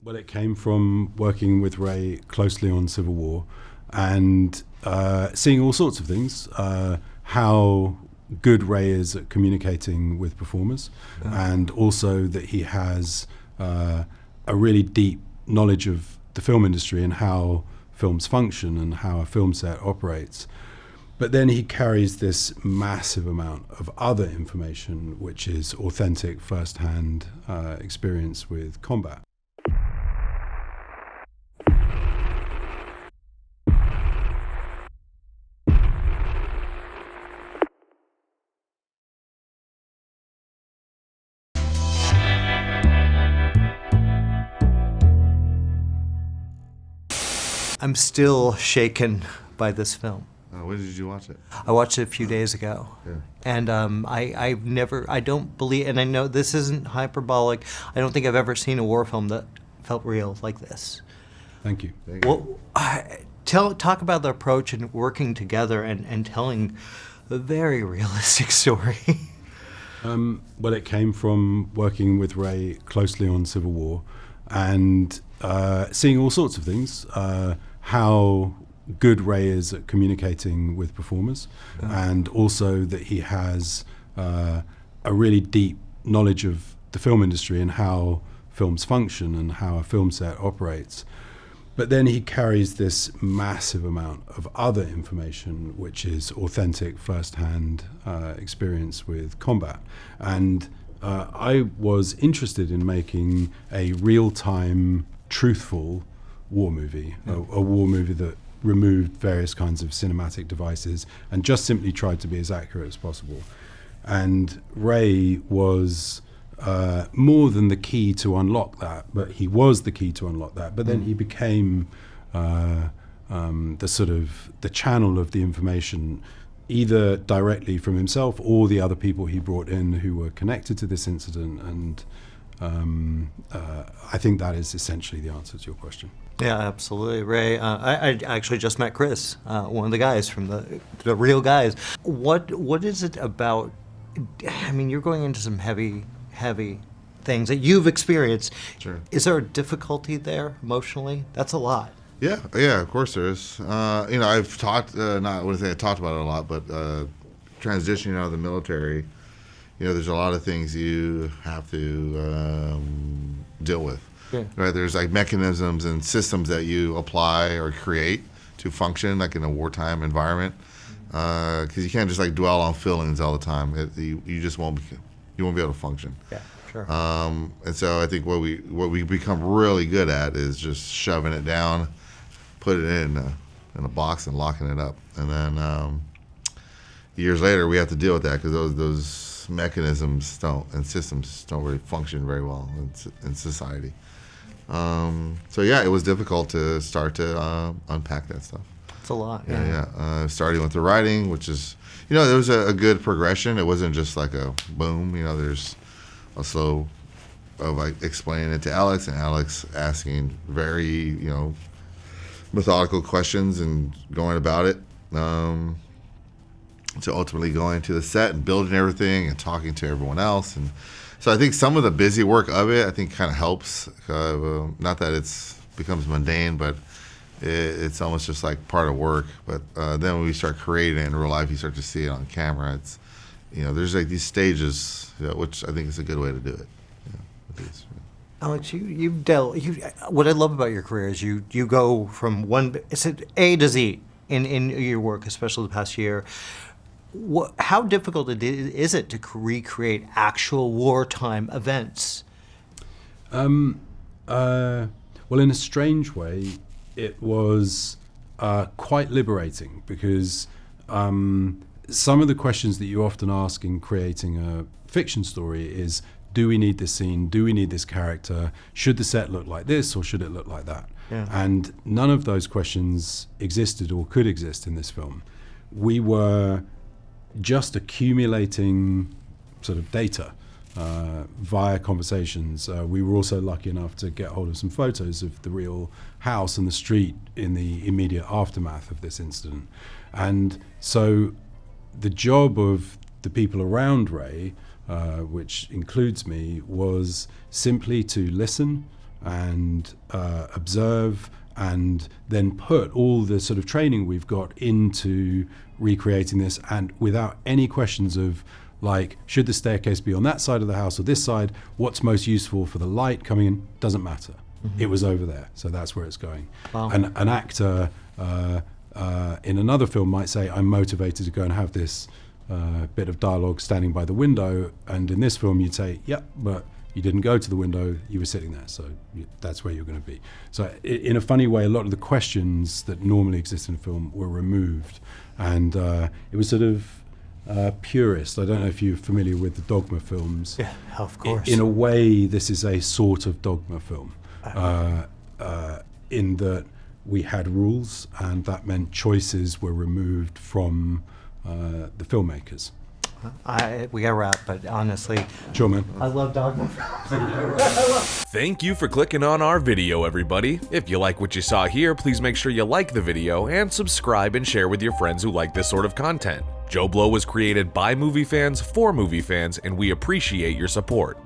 Well, it came from working with Ray closely on Civil War and seeing all sorts of things, how good Ray is at communicating with performers, and also that he has a really deep knowledge of the film industry and how films function and how a film set operates. But then he carries this massive amount of other information, which is authentic first-hand experience with combat. I'm still shaken by this film. When did you watch it? I watched it a few days ago. Yeah. And I don't believe, and I know this isn't hyperbolic, I don't think I've ever seen a war film that felt real like this. Thank you. Well, talk about the approach and working together and telling a very realistic story. Well, it came from working with Ray closely on Civil War and seeing all sorts of things, how good Ray is at communicating with performers, and also that he has a really deep knowledge of the film industry and how films function and how a film set operates. But then he carries this massive amount of other information, which is authentic first-hand experience with combat. And I was interested in making a real-time, truthful war movie, a war movie that removed various kinds of cinematic devices and just simply tried to be as accurate as possible. And Ray was more than the key to unlock that, but he was the key to unlock that. But then he became the sort of the channel of the information, either directly from himself or the other people he brought in who were connected to this incident. And I think that is essentially the answer to your question. Yeah, absolutely, Ray. I actually just met Chris, one of the guys from the real guys. What is it about? I mean, you're going into some heavy things that you've experienced. Sure. Is there a difficulty there emotionally? That's a lot. Yeah, of course there is. I've talked, I wouldn't say I talked about it a lot, but transitioning out of the military, there's a lot of things you have to deal with. Yeah. Right? There's like mechanisms and systems that you apply or create to function like in a wartime environment, because you can't just like dwell on feelings all the time. You just won't be able to function. Yeah, sure. And so I think what we become really good at is just shoving it down, put it in a box and locking it up, and then years later we have to deal with that because those mechanisms and systems don't really function very well in society. So yeah, it was difficult to start to unpack that stuff. It's a lot. Yeah. Starting with the writing, which is, there was a good progression. It wasn't just like a boom. There's a slow of like explaining it to Alex, and Alex asking very, methodical questions and going about it. To ultimately going to the set and building everything and talking to everyone else. And so I think some of the busy work of it, I think, kind of helps. Not that it becomes mundane, but it's almost just like part of work. But then when we start creating it in real life, you start to see it on camera. It's, there's like these stages, which I think is a good way to do it. Alex, what I love about your career is you go from it's A to Z in your work, especially the past year. How difficult is it to recreate actual wartime events? Well, in a strange way, it was quite liberating because some of the questions that you often ask in creating a fiction story is, do we need this scene? Do we need this character? Should the set look like this or should it look like that? Yeah. And none of those questions existed or could exist in this film. We were just accumulating sort of data via conversations. We were also lucky enough to get hold of some photos of the real house and the street in the immediate aftermath of this incident. And so the job of the people around Ray, which includes me, was simply to listen, and observe, and then put all the sort of training we've got into recreating this, and without any questions of like, should the staircase be on that side of the house or this side? What's most useful for the light coming in? Doesn't matter. It was over there, so that's where it's going. Wow. And an actor in another film might say, I'm motivated to go and have this bit of dialogue standing by the window, and in this film you'd say, yeah, but you didn't go to the window, you were sitting there, so that's where you're going to be. So in a funny way, a lot of the questions that normally exist in film were removed, and it was sort of purist. I don't know if you're familiar with the Dogma films. Yeah, of course. In a way, this is a sort of Dogma film, in that we had rules, and that meant choices were removed from the filmmakers. We got to wrap, but honestly, Sure, man. I love Dogma. Thank you for clicking on our video, everybody. If you like what you saw here, please make sure you like the video and subscribe and share with your friends who like this sort of content. JoBlo was created by movie fans for movie fans, and we appreciate your support.